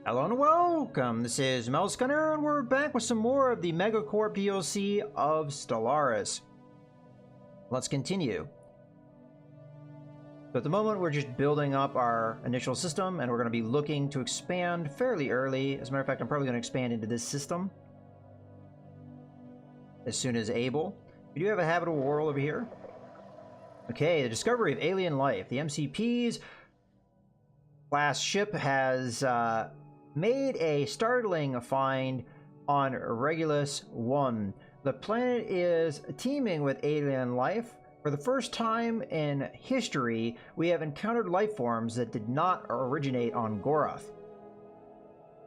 Hello and welcome, this is Gunner, and we're back with some more of the MegaCorp DLC of Stellaris. Let's continue. So at the moment we're just building up our initial system, and we're going to be looking to expand fairly early. As a matter of fact, I'm probably going to expand into this system as soon as able. We do have a habitable world over here. Okay, the discovery of alien life. The MCP's class ship has made a startling find on Regulus 1. The planet is teeming with alien life. For the first time in history, we have encountered life forms that did not originate on Gorath.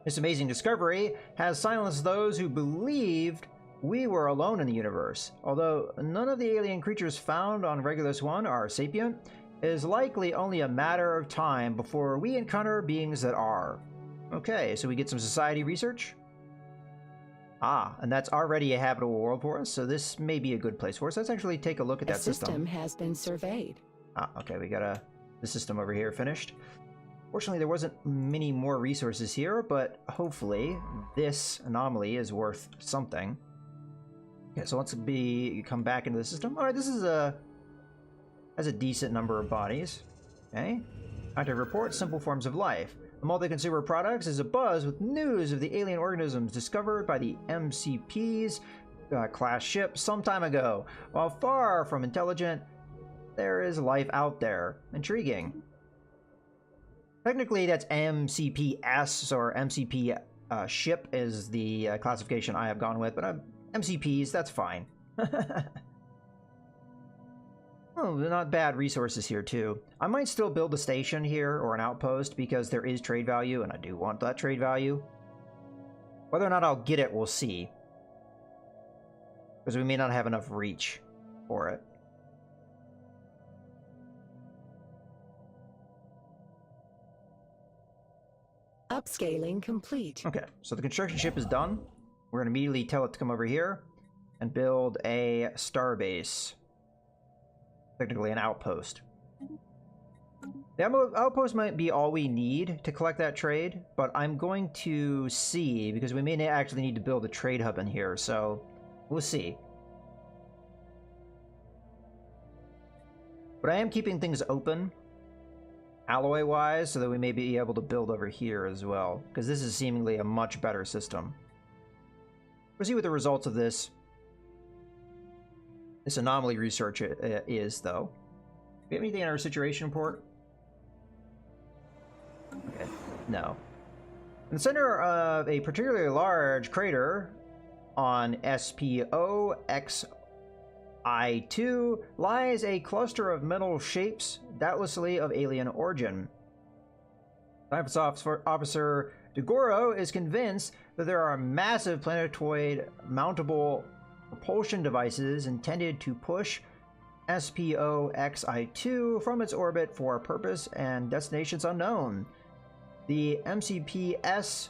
This amazing discovery has silenced those who believed we were alone in the universe. Although none of the alien creatures found on Regulus 1 are sapient, it is likely only a matter of time before we encounter beings that are. Okay, so we get some society research. Ah, and that's already a habitable world for us, so this may be a good place for us. Let's actually take a look at that system. The system has been surveyed. Ah, okay, we got the system over here finished. Fortunately, there wasn't many more resources here, but hopefully this anomaly is worth something. Okay, so let's come back into the system. All right, this is has a decent number of bodies. Okay, active report, simple forms of life. The multi-consumer products is abuzz with news of the alien organisms discovered by the MCP's class ship some time ago. While far from intelligent, there is life out there. Intriguing. Technically, that's MCPS, or MCP ship is the classification I have gone with, but MCPs, that's fine. Oh, not bad resources here too. I might still build a station here or an outpost because there is trade value and I do want that trade value. Whether or not I'll get it, we'll see. Because we may not have enough reach for it. Upscaling complete. Okay, so the construction ship is done. We're going to immediately tell it to come over here and build a starbase. Technically an outpost. The outpost might be all we need to collect that trade, but I'm going to see, because we may actually need to build a trade hub in here, so we'll see. But I am keeping things open, alloy-wise, so that we may be able to build over here as well, because this is seemingly a much better system. We'll see what the results of this anomaly research is, though. Do we have anything in our situation report? Okay, no. In the center of a particularly large crater on SPO-XI2 lies a cluster of metal shapes, doubtlessly of alien origin. Science Officer DeGoro is convinced that there are massive planetoid mountable propulsion devices intended to push SPO-XI2 from its orbit for a purpose and destinations unknown. The MCPS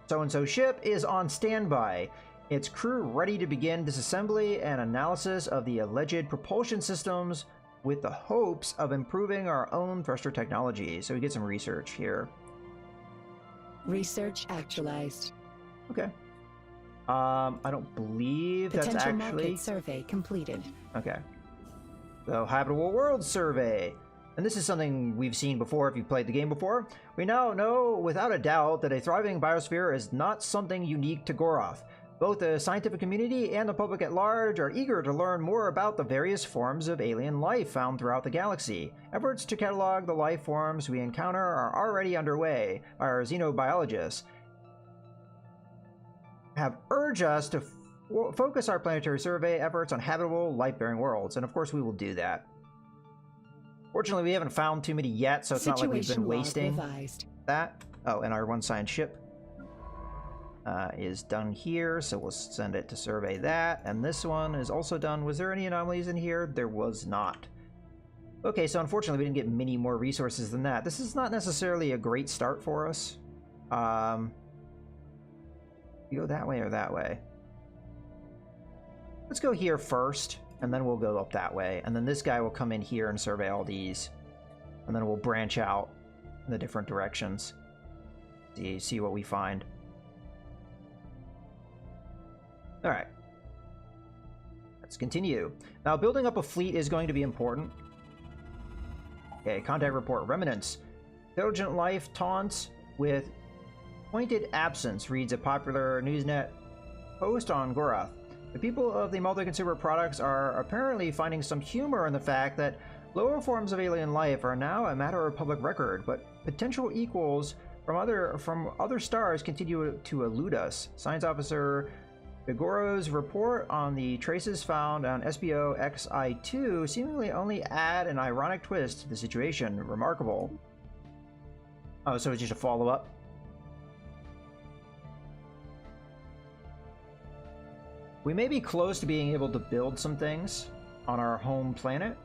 so-and-so ship is on standby, its crew ready to begin disassembly and analysis of the alleged propulsion systems with the hopes of improving our own thruster technology. So we get some research here. Research actualized. Okay. I don't believe that's actually... Potential market survey completed. Okay. So, habitable world survey. And this is something we've seen before if you've played the game before. We now know without a doubt that a thriving biosphere is not something unique to Gorath. Both the scientific community and the public at large are eager to learn more about the various forms of alien life found throughout the galaxy. Efforts to catalog the life forms we encounter are already underway. Our xenobiologists have urged us to focus our planetary survey efforts on habitable, life-bearing worlds, and of course we will do that. Fortunately, we haven't found too many yet, so it's not like we've been wasting that. Oh, and our one science ship is done here, so we'll send it to survey that, and this one is also done. Was there any anomalies in here? There was not. Okay, so unfortunately we didn't get many more resources than that. This is not necessarily a great start for us. You go that way or that way? Let's go here first, and then we'll go up that way. And then this guy will come in here and survey all these. And then we'll branch out in the different directions. See what we find. All right. Let's continue. Now, building up a fleet is going to be important. Okay, contact report. Remnants. Intelligent life taunts with pointed absence, reads a popular Newsnet post on Gorath. The people of the multi-consumer products are apparently finding some humor in the fact that lower forms of alien life are now a matter of public record, but potential equals from other stars continue to elude us. Science Officer Vigoro's report on the traces found on SBO XI2 seemingly only add an ironic twist to the situation. Remarkable. Oh, so it's just a follow-up? We may be close to being able to build some things on our home planet.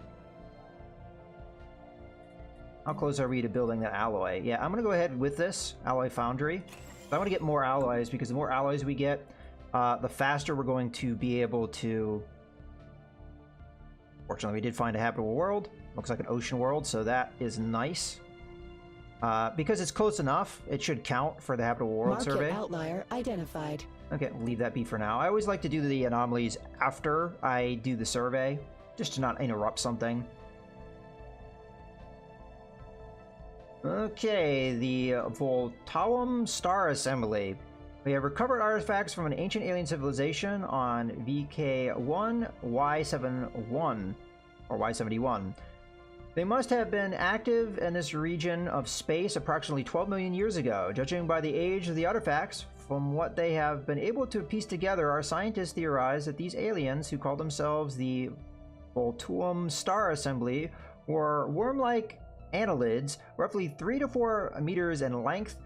How close are we to building that alloy? Yeah, I'm going to go ahead with this alloy foundry. I want to get more alloys because the more alloys we get, the faster we're going to be able to... Fortunately, we did find a habitable world. Looks like an ocean world, so that is nice. Because it's close enough, it should count for the habitable world survey. Market outlier identified. Okay, we'll leave that be for now. I always like to do the anomalies after I do the survey, just to not interrupt something. Okay, the Voltawum Star Assembly. We have recovered artifacts from an ancient alien civilization on VK1Y71, or Y71. They must have been active in this region of space approximately 12 million years ago. Judging by the age of the artifacts, from what they have been able to piece together, our scientists theorize that these aliens, who call themselves the Voltawum Star Assembly, were worm-like annelids, roughly 3 to 4 meters in length,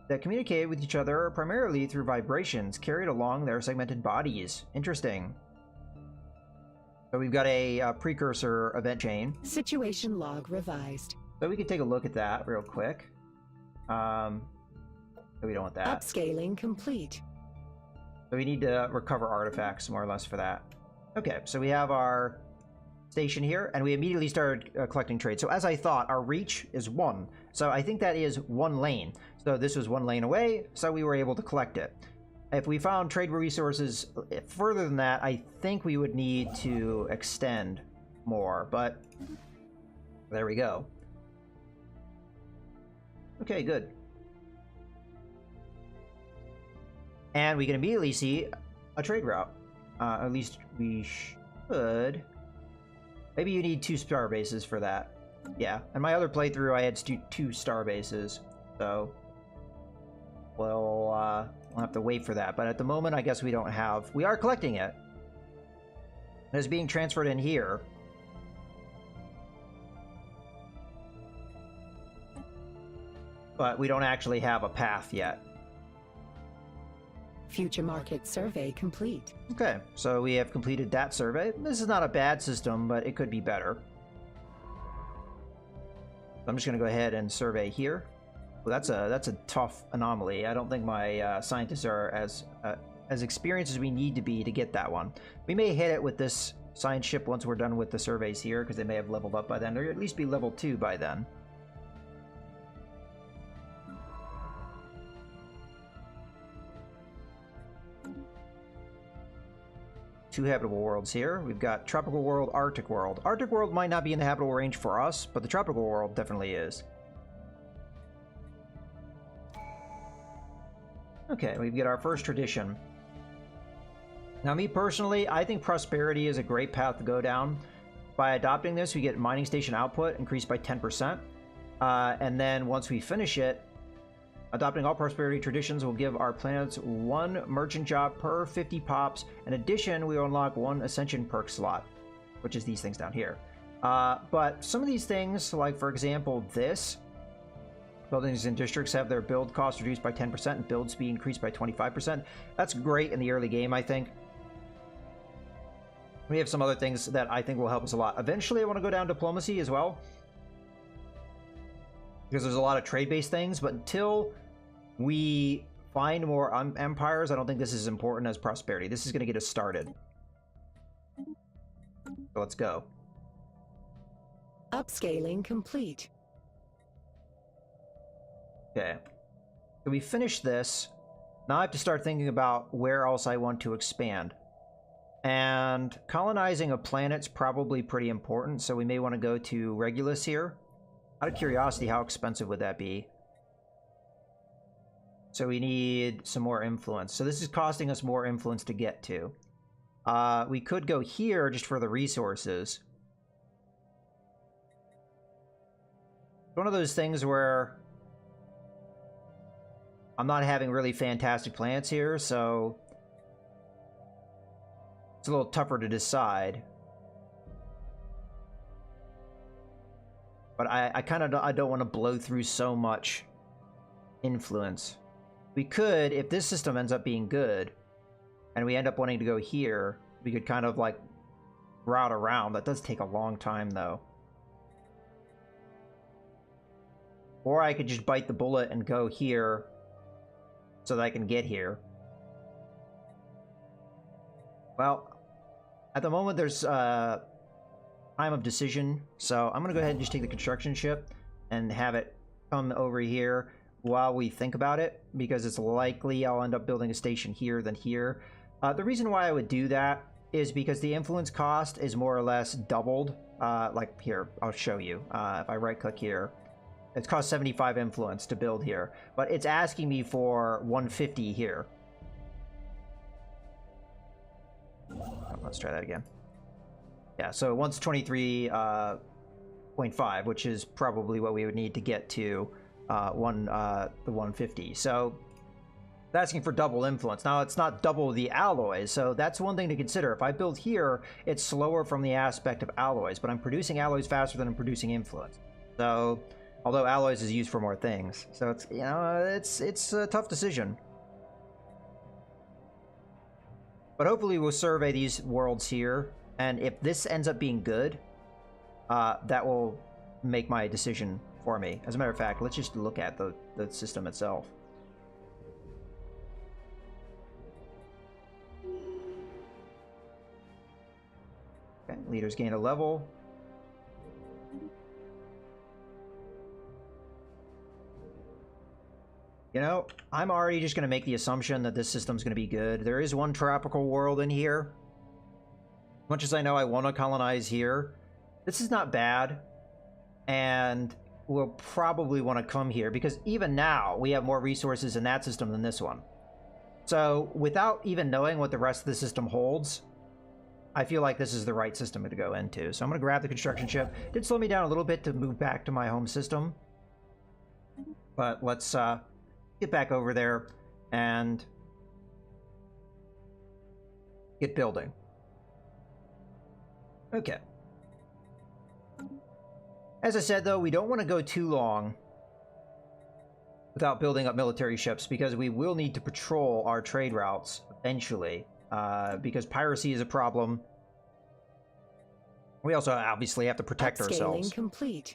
that communicate with each other primarily through vibrations carried along their segmented bodies. Interesting. So we've got a precursor event chain. Situation log revised. So we can take a look at that real quick. We don't want that. Upscaling complete. So we need to recover artifacts more or less for that. Okay, so we have our station here, and we immediately started collecting trade. So as I thought, our reach is 1. So I think that is 1 lane. So this was 1 lane away, so we were able to collect it. If we found trade resources further than that, I think we would need to extend more, but there we go. Okay, good. And we can immediately see a trade route. At least we should. Maybe you need 2 star bases for that. Yeah, in my other playthrough I had 2 star bases, so we'll have to wait for that. But at the moment, I guess we don't have... We are collecting it. It's being transferred in here. But we don't actually have a path yet. Future market survey complete. Okay, so we have completed that survey. This is not a bad system, but it could be better. I'm just going to go ahead and survey here. Well, that's a tough anomaly. I don't think my scientists are as experienced as we need to be to get that one. We may hit it with this science ship once we're done with the surveys here, because they may have leveled up by then, or at least be level 2 by then. Two habitable worlds here. We've got tropical world, Arctic world. Arctic world might not be in the habitable range for us, but the tropical world definitely is. Okay, we get our first tradition. Now, me personally, I think prosperity is a great path to go down. By adopting this, we get mining station output increased by 10%. And then once we finish it, adopting all prosperity traditions will give our planets 1 merchant job per 50 pops. In addition, we will unlock 1 ascension perk slot, which is these things down here. But some of these things, like for example this, buildings and districts have their build cost reduced by 10% and build speed increased by 25%. That's great in the early game, I think. We have some other things that I think will help us a lot. Eventually, I want to go down diplomacy as well, because there's a lot of trade-based things, but until we find more empires, I don't think this is as important as prosperity. This is going to get us started. So let's go. Upscaling complete. Okay. So we finished this. Now I have to start thinking about where else I want to expand. And colonizing a planet's probably pretty important, so we may want to go to Regulus here. Out of curiosity, how expensive would that be? So we need some more influence. So this is costing us more influence to get to. We could go here just for the resources. One of those things where I'm not having really fantastic planets here, so it's a little tougher to decide. But I don't want to blow through so much influence. We could, if this system ends up being good, and we end up wanting to go here, we could kind of like route around. That does take a long time though. Or I could just bite the bullet and go here so that I can get here. Well, at the moment there's time of decision, so I'm gonna go ahead and just take the construction ship and have it come over here while we think about it, because it's likely I'll end up building a station here than here. The reason why I would do that is because the influence cost is more or less doubled. Like here, I'll show you. If I right click here, it's cost 75 influence to build here, but it's asking me for 150 here. Oh, let's try that again. Yeah, so once 23.5, which is probably what we would need to get to the 150. So it's asking for double influence. Now it's not double the alloys, so that's one thing to consider. If I build here, it's slower from the aspect of alloys, but I'm producing alloys faster than I'm producing influence. So although alloys is used for more things, so it's, you know, it's a tough decision. But hopefully we'll survey these worlds here, and if this ends up being good, that will make my decision for me. As a matter of fact, let's just look at the system itself. Okay, leaders gain a level. You know, I'm already just going to make the assumption that this system's going to be good. There is one tropical world in here. Much as I know I want to colonize here, this is not bad. And we'll probably want to come here, because even now we have more resources in that system than this one. So without even knowing what the rest of the system holds, I feel like this is the right system to go into. So I'm going to grab the construction ship. It did slow me down a little bit to move back to my home system. But let's get back over there and get building. Okay. As I said, though, we don't want to go too long without building up military ships, because we will need to patrol our trade routes eventually, because piracy is a problem. We also obviously have to protect ourselves. Complete.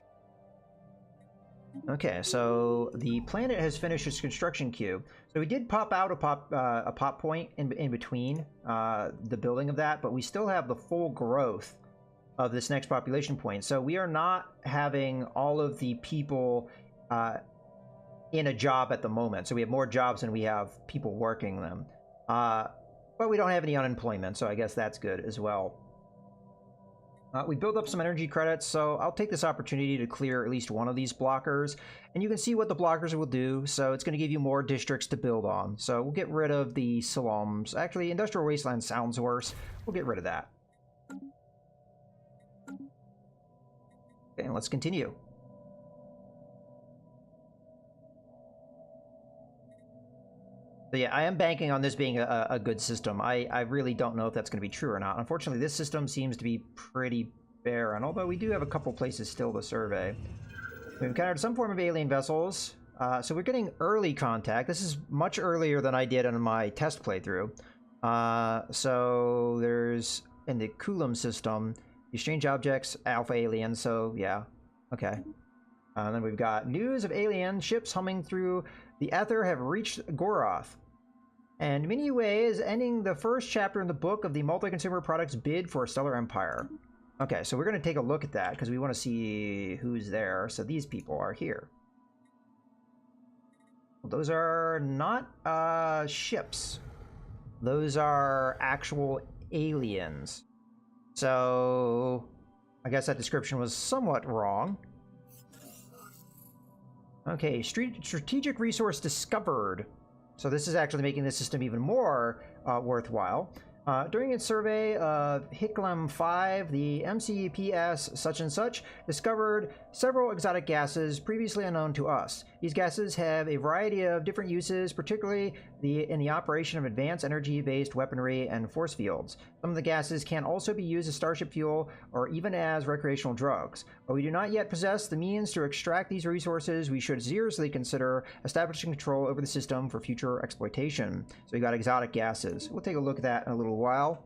Okay, so the planet has finished its construction queue. So we did pop out a pop point in between the building of that, but we still have the full growth of this next population point. So we are not having all of the people in a job at the moment. So we have more jobs than we have people working them. But we don't have any unemployment, so I guess that's good as well. We built up some energy credits, so I'll take this opportunity to clear at least one of these blockers, and you can see what the blockers will do. So it's going to give you more districts to build on. So we'll get rid of the slums. Actually, industrial wasteland sounds worse. We'll get rid of that. Okay, let's continue. So yeah, I am banking on this being a good system. I really don't know if that's going to be true or not. Unfortunately, this system seems to be pretty barren, although we do have a couple places still to survey. We've encountered some form of alien vessels, so we're getting early contact. This is much earlier than I did on my test playthrough. So there's, in the Coulomb system, the strange objects, alpha aliens, so yeah, okay. And then we've got news of alien ships humming through the ether have reached Goroth. And in many ways, ending the first chapter in the book of the multi-consumer products bid for a stellar empire. Okay, so we're going to take a look at that because we want to see who's there. So these people are here. those are not ships. Those are actual aliens. So I guess that description was somewhat wrong. Okay, strategic resource discovered. So this is actually making the system even more worthwhile. During its survey of Hicklem 5, the MCPS such and such discovered several exotic gases previously unknown to us. These gases have a variety of different uses, particularly in the operation of advanced energy-based weaponry and force fields. Some of the gases can also be used as starship fuel or even as recreational drugs. While we do not yet possess the means to extract these resources, we should seriously consider establishing control over the system for future exploitation. So we got exotic gases. We'll take a look at that in a little while.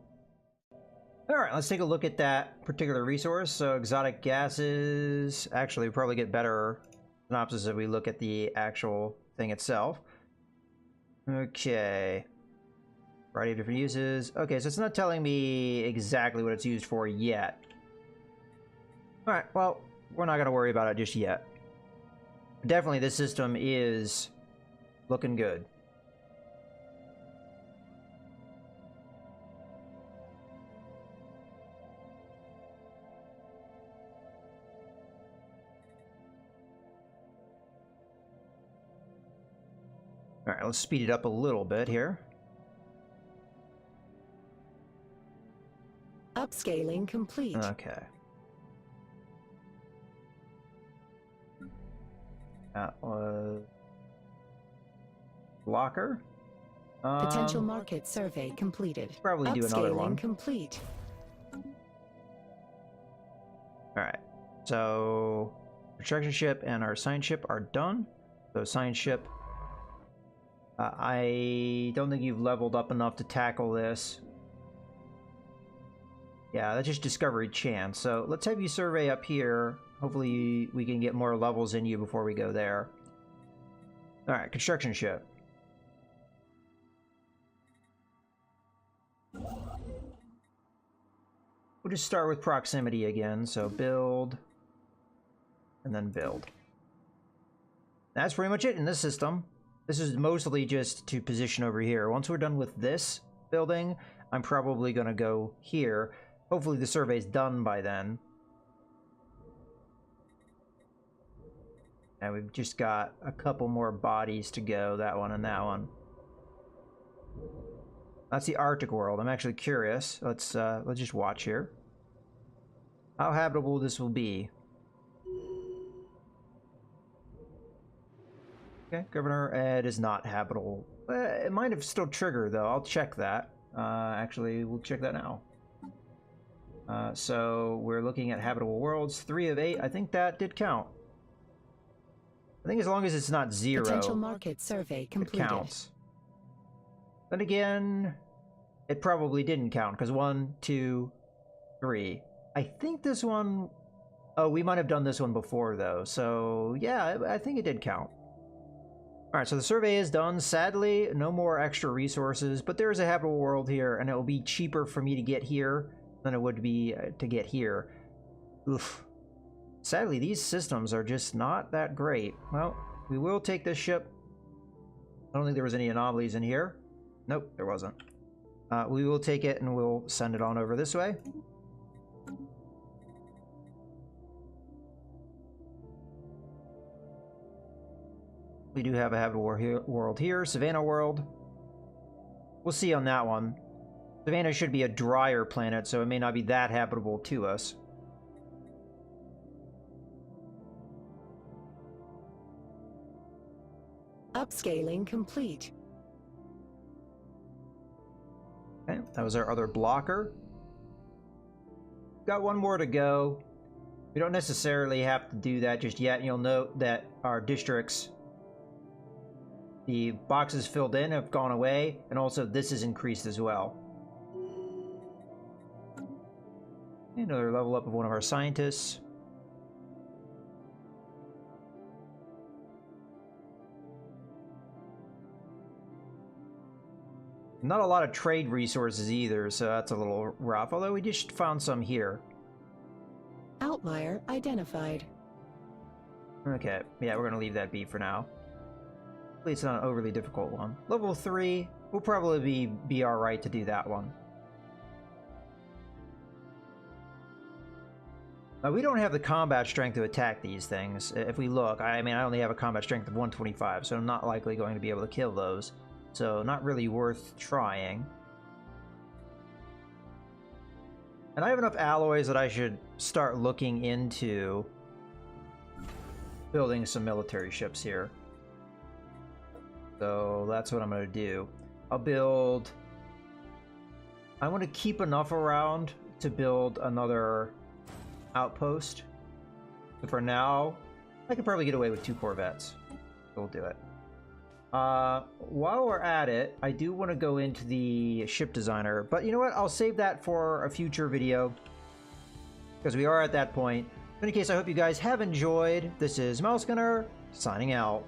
Alright, let's take a look at that particular resource. So exotic gases, actually we probably get better synopsis if we look at the actual thing itself. Okay. Variety of different uses. Okay, so it's not telling me exactly what it's used for yet. Alright, well, we're not going to worry about it just yet. Definitely this system is looking good. Alright, let's speed it up a little bit here. Upscaling complete. Okay. That was... blocker? Potential market survey completed. Probably do another one. Upscaling complete. Alright, so... construction ship and our science ship are done. So science ship... I don't think you've leveled up enough to tackle this. Yeah, that's just discovery chance. So let's have you survey up here. Hopefully we can get more levels in you before we go there. Alright, construction ship. We'll just start with proximity again. So build. And then build. That's pretty much it in this system. This is mostly just to position over here. Once we're done with this building, I'm probably going to go here. Hopefully the survey's done by then. And we've just got a couple more bodies to go, that one and that one. That's the Arctic world. I'm actually curious. Let's just watch here. How habitable this will be. Okay, Governor Ed is not habitable. It might have still triggered though. I'll check that. Actually, we'll check that now. So we're looking at habitable worlds. 3 of 8. I think that did count. I think as long as it's not 0, Potential market survey completed. it counts. Then again, it probably didn't count because 1, 2, 3. I think this one... oh, we might have done this one before though. So yeah, I think it did count. Alright, so the survey is done. Sadly, no more extra resources, but there is a habitable world here, and it will be cheaper for me to get here than it would be to get here. Oof. Sadly, these systems are just not that great. Well, we will take this ship. I don't think there was any anomalies in here. Nope, there wasn't. We will take it and we'll send it on over this way. We do have a habitable world here, Savannah world. We'll see on that one. Savannah should be a drier planet, so it may not be that habitable to us. Upscaling complete. Okay, that was our other blocker. Got one more to go. We don't necessarily have to do that just yet. You'll note that our districts, the boxes filled in have gone away, and also this is increased as well. Another level up of one of our scientists. Not a lot of trade resources either, so that's a little rough, although we just found some here. Outlier identified. Okay, yeah, we're gonna leave that be for now. Hopefully it's not an overly difficult one. Level 3, we'll probably be alright to do that one. Now, we don't have the combat strength to attack these things. If we look, I mean, I only have a combat strength of 125, so I'm not likely going to be able to kill those. So, not really worth trying. And I have enough alloys that I should start looking into building some military ships here. So, that's what I'm going to do. I'll build... I want to keep enough around to build another outpost. But for now, I could probably get away with 2 corvettes. We'll do it. While we're at it, I do want to go into the ship designer, but you know what? I'll save that for a future video because we are at that point. In any case, I hope you guys have enjoyed. This is Mouse Gunner signing out.